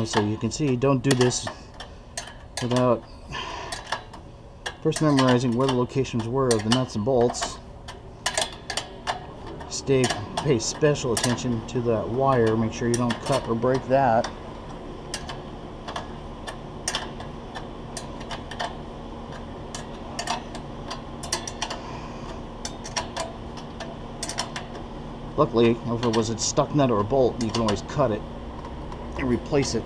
So you can see, don't do this without first memorizing where the locations were of the nuts and bolts. Pay special attention to that wire. Make sure you don't cut or break that. Luckily, if it was a stuck nut or a bolt, you can always cut it and replace it.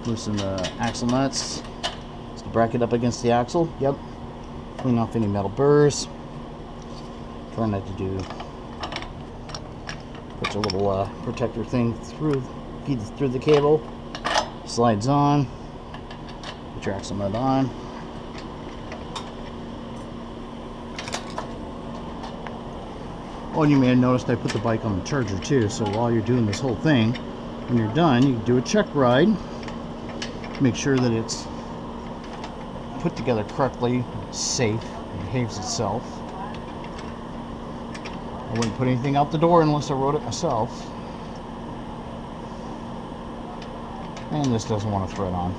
Loosen the axle nuts. Just bracket up against the axle. Yep. Clean off any metal burrs. Try not to do. Put your little protector thing through the cable. Slides on. Put your axle nut on. Oh, and you may have noticed I put the bike on the charger too. So while you're doing this whole thing, when you're done, you do a check ride. Make sure that it's put together correctly, safe, and behaves itself. I wouldn't put anything out the door unless I rode it myself. And this doesn't want to thread on.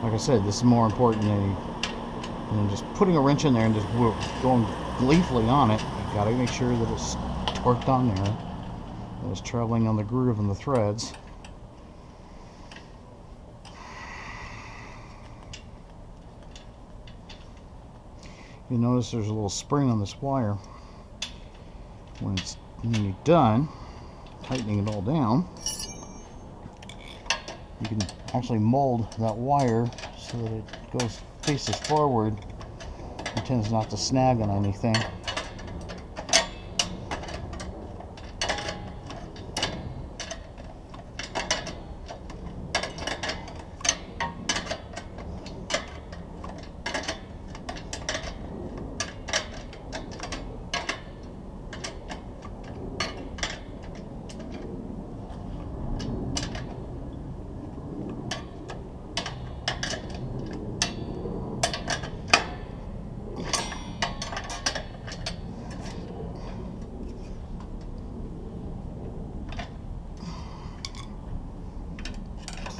Like I said, this is more important than just putting a wrench in there and just going gleefully on it. You gotta make sure that it's torqued on there, that it's traveling on the groove and the threads. You notice there's a little spring on this wire. When you're done tightening it all down, you can actually mold that wire so that it faces forward and tends not to snag on anything.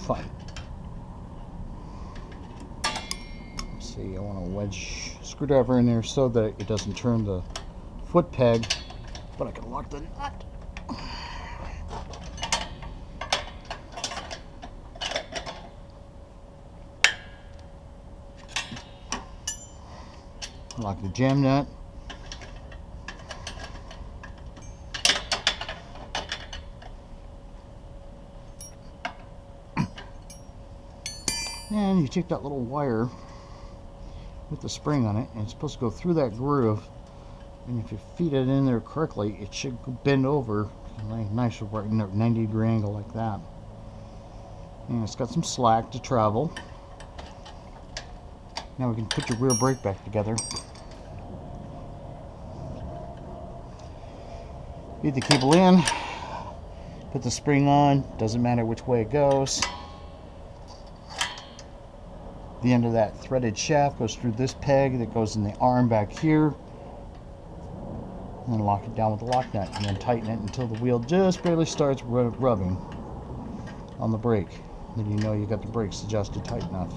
Fine. Let's see, I want to wedge screwdriver in there so that it doesn't turn the foot peg, but I can lock the nut. Lock the jam nut. And you take that little wire with the spring on it, and it's supposed to go through that groove, and if you feed it in there correctly, it should bend over a nice 90-degree angle like that. And it's got some slack to travel. Now we can put your rear brake back together. Feed the cable in, put the spring on, doesn't matter which way it goes. The end of that threaded shaft goes through this peg that goes in the arm back here, and then lock it down with the lock nut, and then tighten it until the wheel just barely starts rubbing on the brake. Then you know you got the brakes adjusted tight enough.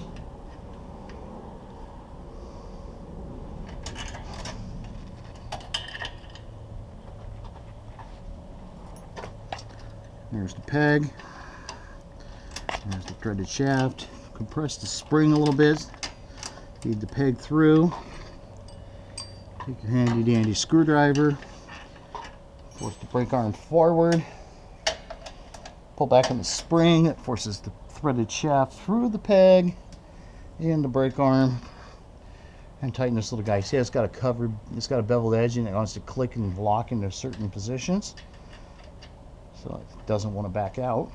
There's the peg. There's the threaded shaft. Compress the spring a little bit. Feed the peg through. Take your handy dandy screwdriver. Force the brake arm forward. Pull back on the spring. It forces the threaded shaft through the peg and the brake arm. And tighten this little guy. See, it's got a beveled edge and it wants to click and lock into certain positions. So it doesn't want to back out.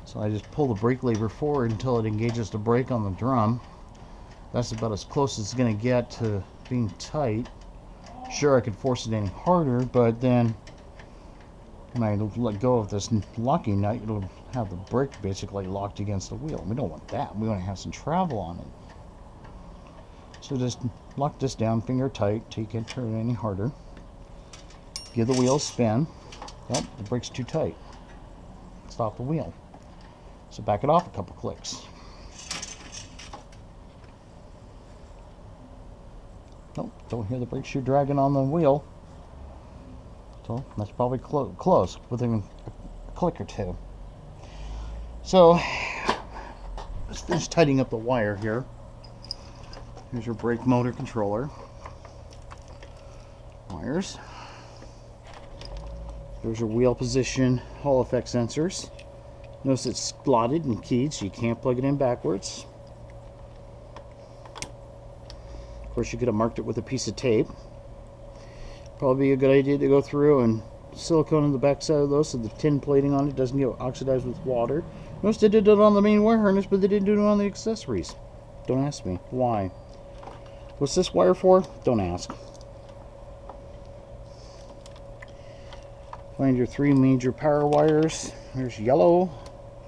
So I just pull the brake lever forward until it engages the brake on the drum. That's about as close as it's going to get to being tight. Sure, I could force it any harder, but then When I let go of this locking nut, it'll have the brake basically locked against the wheel. We don't want that. We want to have some travel on it. So just lock this down, finger tight, till you can't turn it any harder. Give the wheel a spin. Oh, the brake's too tight. Stop the wheel. So back it off a couple clicks. Nope, don't hear the brake shoe dragging on the wheel. So that's probably close, within a click or two. So let's finish tightening up the wire here. Here's your brake motor controller. Wires. There's your wheel position Hall effect sensors. Notice it's slotted and keyed, so you can't plug it in backwards. Of course, you could have marked it with a piece of tape. Probably a good idea to go through and silicone in the back side of those so the tin plating on it doesn't get oxidized with water. Notice they did it on the main wire harness, but they didn't do it on the accessories. Don't ask me why. What's this wire for? Don't ask. Find your 3 major power wires. There's yellow.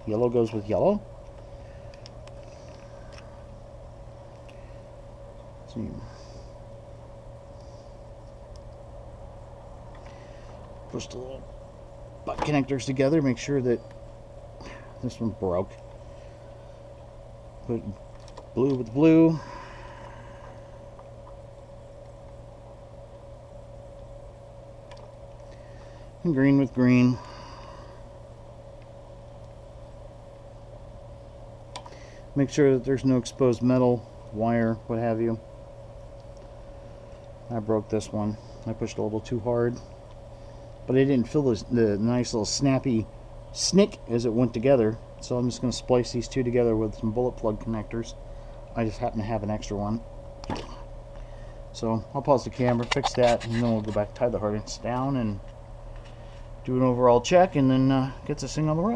Yellow goes with yellow. See. Push the little butt connectors together. Make sure that this one broke. Put blue with blue. And green with green. Make sure that there's no exposed metal, wire, what have you. I broke this one. I pushed a little too hard. But I didn't feel the nice little snappy snick as it went together. So I'm just going to splice these two together with some bullet plug connectors. I just happen to have an extra one. So I'll pause the camera, fix that, and then we'll go back, tie the harness down, and do an overall check, and then get this thing on the road.